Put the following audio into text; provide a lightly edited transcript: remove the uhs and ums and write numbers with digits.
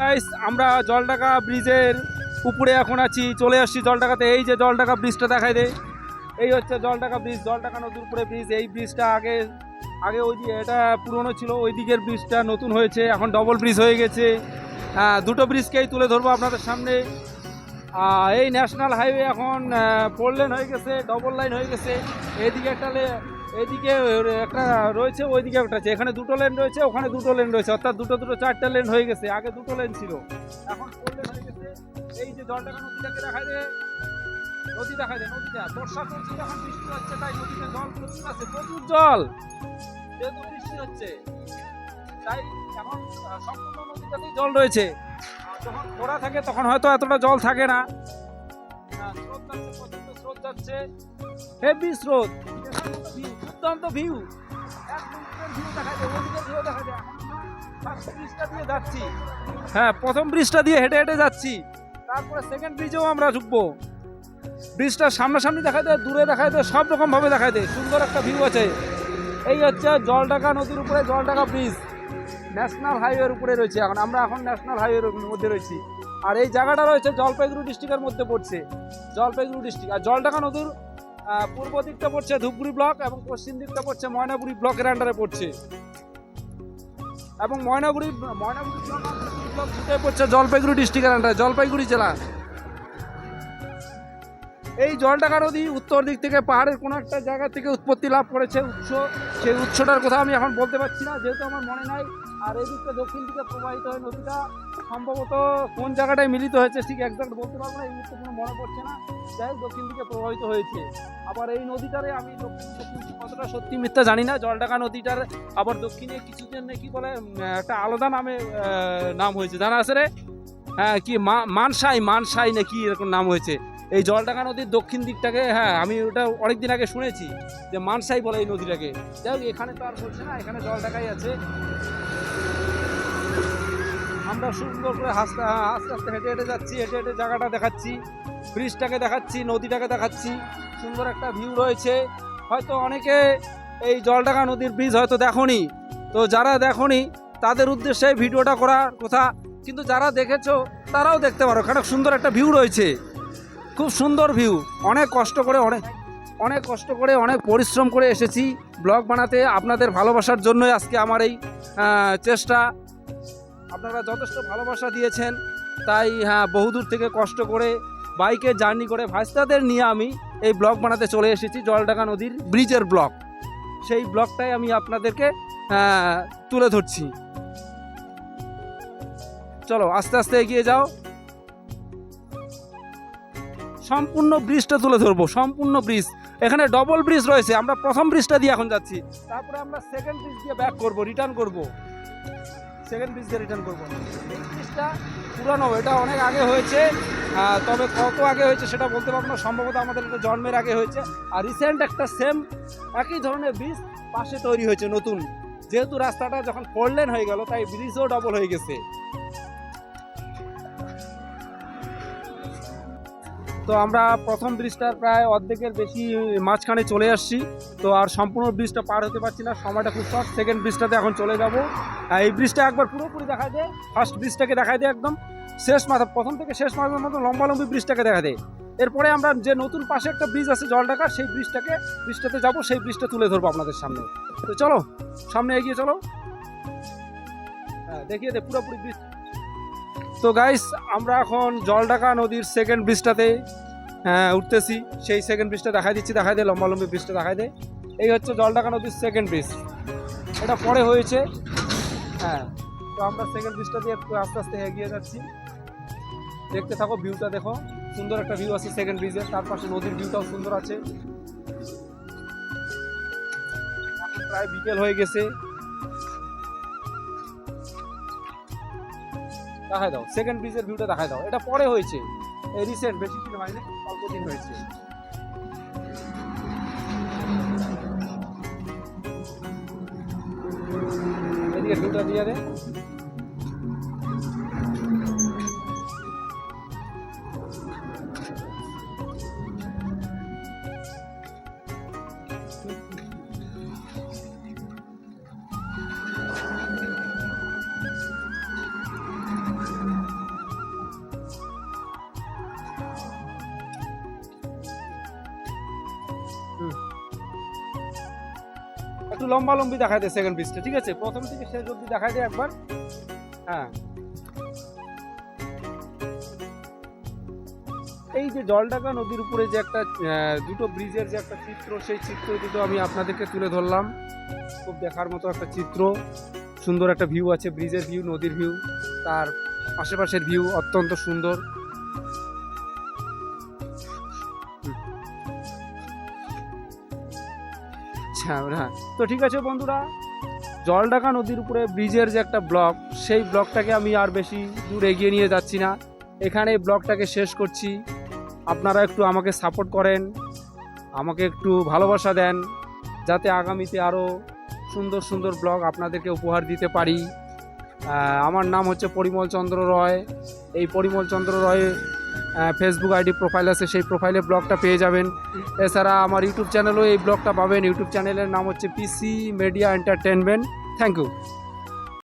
Guys, আমরা জলঢাকা ব্রিজের উপরে এখন আছি, চলে আসছি জলঢাকাতে। এই যে জলঢাকা ব্রিজটা দেখাই দে, এই হচ্ছে জলঢাকা ব্রিজ, জলঢাকা নদীর উপরে ব্রিজ। এই ব্রিজটা আগে আগে ওই দিকে এটা পুরনো ছিল, ওই দিকের ব্রিজটা নতুন হয়েছে, এখন ডবল ব্রিজ হয়ে গেছে। দুটো ব্রিজকেই তুলে ধরবো আপনাদের সামনে। এই ন্যাশনাল হাইওয়ে এখন 4 লেন হয়ে গেছে, ডবল লাইন হয়ে গেছে। এইদিকে এইদিকে একটা রয়েছে, ওইদিকে একটা আছে। এখানে দুটো লেন রয়েছে, ওখানে দুটো লেন রয়েছে, অর্থাৎ দুটো দুটো 4টা লেন হয়ে গেছে। আগে দুটো লেন ছিল, এখন 4 লেন হয়ে গেছে। এই যে জলঢাকা নদীটাকে দেখায় দে, নদী দেখায় দে। নদীটা বর্ষা চলছে, এখন বৃষ্টি হচ্ছে, তাই নদীতে জল প্রচুর আছে, প্রচুর জল। যেহেতু বৃষ্টি হচ্ছে তাই এখন সম্পূর্ণ নদীটাতেই জল রয়েছে। আর যখন খরা থাকে তখন হয়তো এতটা জল থাকে না। স্রোত যাচ্ছে, প্রচন্ড স্রোত যাচ্ছে, হেভি স্রোত, দুর্দান্ত ভিউ, ভিউ দেখা যায়, ওদিকে ভিউ দেখা যায়। ফার্স্ট ব্রিজটা দিয়ে যাচ্ছি, হ্যাঁ প্রথম ব্রিজটা দিয়ে হেঁটে হেঁটে যাচ্ছি, তারপরে সেকেন্ড ব্রিজেও আমরা ঢুকবো। ব্রিজটা সামনাসামনি দেখায় দেয়, দূরে দেখায় দেয়, সব রকম ভাবে দেখায় দেয়, সুন্দর একটা ভিউ আছে। এই হচ্ছে জলঢাকা নদীর উপরে জলঢাকা ব্রিজ, ন্যাশনাল হাইওয়ের উপরে রয়েছে। আমরা এখন ন্যাশনাল হাইওয়ের মধ্যে রয়েছি। আর এই জায়গাটা রয়েছে জলপাইগুড়ি ডিস্ট্রিক্টের মধ্যে পড়ছে, জলপাইগুড়ি ডিস্ট্রিক্ট। আর জলঢাকা নদীর পূর্ব দিকটা পড়ছে ধূপগুড়ি ব্লক এবং পশ্চিম দিকটা পড়ছে ময়নাগুড়ি ব্লকের আন্ডারে পড়ছে। এবং ময়নাগুড়ি ব্লক দুটোই পড়ছে জলপাইগুড়ি ডিস্ট্রিক্টের আন্ডারে, জলপাইগুড়ি জেলা। এই জলঢাকা নদী উত্তর দিক থেকে পাহাড়ের কোনো একটা জায়গা থেকে উৎপত্তি লাভ করেছে, উৎস। সেই উৎসটার কথা আমি এখন বলতে পারছি না, যেহেতু আমার মনে নাই। আর এই দিকটা দক্ষিণ দিকে প্রবাহিত হয় নদীটা, সম্ভবত কোন জায়গাটায় মিলিত হয়েছে ঠিক একজাক্ট বলতে পারবো না, এই মুহূর্তে কোনো মনে পড়ছে না। যাই হোক, দক্ষিণ দিকে প্রবাহিত হয়েছে। আবার এই নদীটারে আমি কতটা সত্যি মিথ্যা জানি না, জলঢাকা নদীটার আবার দক্ষিণে কিছুদিন নাকি বলে একটা আলাদা নামে নাম হয়েছে, জানা আছে রে? হ্যাঁ, কি মানসাই নাকি এরকম নাম হয়েছে এই জলঢাকা নদীর দক্ষিণ দিকটাকে। হ্যাঁ, আমি ওটা অনেকদিন আগে শুনেছি যে মানসাই বলে এই নদীটাকে। যাই হোক, এখানে তো আর বলছে না, এখানে জলঢাকাই আছে। আমরা সুন্দর করে আস্তে আস্তে হেঁটে হেঁটে যাচ্ছি, হেঁটে হেঁটে জায়গাটা দেখাচ্ছি, ব্রিজটাকে দেখাচ্ছি, নদীটাকে দেখাচ্ছি। সুন্দর একটা ভিউ রয়েছে। হয়তো অনেকে এই জলঢাকা নদীর ব্রিজ হয়তো দেখোনি, তো যারা দেখোনি তাদের উদ্দেশ্যে ভিডিওটা করার কথা। কিন্তু যারা দেখেছো তারাও দেখতে পারো, কারণ সুন্দর একটা ভিউ রয়েছে, খুব সুন্দর ভিউ। অনেক কষ্ট করে অনেক পরিশ্রম করে এসেছি ব্লগ বানাতে, আপনাদের ভালোবাসার জন্যই আজকে আমার এই চেষ্টা। আপনারা যথেষ্ট ভালোবাসা দিয়েছেন, তাই হ্যাঁ, বহুদূর থেকে কষ্ট করে বাইকে জার্নি করে ভাইস্তাদের নিয়ে আমি এই ব্লগ বানাতে চলে এসেছি, জলঢাকা নদীর ব্রিজের ব্লগ। সেই ব্লগটাই আমি আপনাদেরকে তুলে ধরছি। চলো আস্তে আস্তে এগিয়ে যাও, সম্পূর্ণ ব্রিজটা তুলে ধরবো, সম্পূর্ণ ব্রিজ। এখানে ডবল ব্রিজ রয়েছে, আমরা প্রথম ব্রিজটা দিয়ে এখন যাচ্ছি, তারপরে আমরা সেকেন্ড ব্রিজ দিয়ে ব্যাক করবো, রিটার্ন করবো, সেকেন্ড ব্রিজ দিয়ে রিটার্ন করবো। এই ব্রিজটা পুরানো, এটা অনেক আগে হয়েছে, তবে কত আগে হয়েছে সেটা বলতে পারবো না, সম্ভবত আমাদের এটা জন্মের আগে হয়েছে। আর রিসেন্ট একটা সেম একই ধরনের ব্রিজ পাশে তৈরি হয়েছে নতুন, যেহেতু রাস্তাটা যখন 4 লেন হয়ে গেল তাই ব্রিজও ডবল হয়ে গেছে। তো আমরা প্রথম ব্রিজটার প্রায় অর্ধেকের বেশি মাঝখানে চলে আসছি, তো আর সম্পূর্ণ ব্রিজটা পার হতে পারছি না, সময়টা খুব শর্ট। সেকেন্ড ব্রিজটাতে এখন চলে যাব। এই ব্রিজটা একবার পুরোপুরি দেখায় দেয়, ফার্স্ট ব্রিজটাকে দেখায় দেয় একদম শেষ মাথা, প্রথম থেকে শেষ মাথার মতো লম্বালম্বি ব্রিজটাকে দেখা দেয়। এরপরে আমরা যে নতুন পাশে একটা ব্রিজ আছে জলঢাকা, সেই ব্রিজটাতে যাব, সেই ব্রিজটা তুলে ধরবো আপনাদের সামনে। তো চলো সামনে এগিয়ে চলো, হ্যাঁ দেখিয়ে দে পুরোপুরি ব্রিজ। তো গাইস, আমরা এখন জলঢাকা নদীর সেকেন্ড ব্রিজটাতে উঠতেছি, সেই সেকেন্ড ব্রিজটা দেখাই দিচ্ছি, দেখাই দেয় লম্বালম্বি ব্রিজটা দেখাই দেয়। এই হচ্ছে জলঢাকা নদীর সেকেন্ড ব্রিজ, এটা পরে হয়েছে। হ্যাঁ, তো আমরা সেকেন্ড ব্রিজটা দিয়ে একটু আস্তে আস্তে এগিয়ে যাচ্ছি, দেখতে থাকো, ভিউটা দেখো, সুন্দর একটা ভিউ আছে সেকেন্ড ব্রিজের, তার পাশে নদীর ভিউটাও সুন্দর আছে। এখন প্রায় বিকেল হয়ে গেছে। দেখাই দাও সেকেন্ড ব্রিজের ভিউটা, দেখাই দাও, এটা পরে হয়েছে, এই রিসেন্ট, বেশি দিন হয়নি, অল্প দিন হয়েছে। এদিকে ভিউটা দিয়ে দে। একটু লম্বা লম্বি দেখায় দেয় সেকেন্ড ব্রিজটা, ঠিক আছে? প্রথম থেকে শেষ অবধি দেখায় দেয় একবার। হ্যাঁ, এই যে জলঢাকা নদীর উপরে যে একটা দুটো ব্রিজের যে একটা চিত্র, সেই চিত্র দুটো আমি আপনাদেরকে তুলে ধরলাম। খুব দেখার মতো একটা চিত্র, সুন্দর একটা ভিউ আছে, ব্রিজের ভিউ, নদীর ভিউ, তার আশেপাশের ভিউ অত্যন্ত সুন্দর। আচ্ছা, হ্যাঁ, তো ঠিক আছে বন্ধুরা, জলঢাকা নদীর উপরে ব্রিজের যে একটা ব্লগ, সেই ব্লগটাকে আমি আর বেশি দূর এগিয়ে নিয়ে যাচ্ছি না, এখানে এই ব্লগটাকে শেষ করছি। আপনারা একটু আমাকে সাপোর্ট করেন, আমাকে একটু ভালোবাসা দেন, যাতে আগামীতে আরও সুন্দর সুন্দর ব্লগ আপনাদেরকে উপহার দিতে পারি। আমার নাম হচ্ছে পরিমল চন্দ্র রয়। এই পরিমল চন্দ্র রয় ফেসবুক আইডি প্রোফাইল আছে, সেই প্রোফাইলে ব্লগটা পেয়ে যাবেন। এছাড়া আমার ইউটিউব চ্যানেলেও এই ব্লগটা পাবেন। ইউটিউব চ্যানেলের নাম হচ্ছে PC media entertainment. Thank you.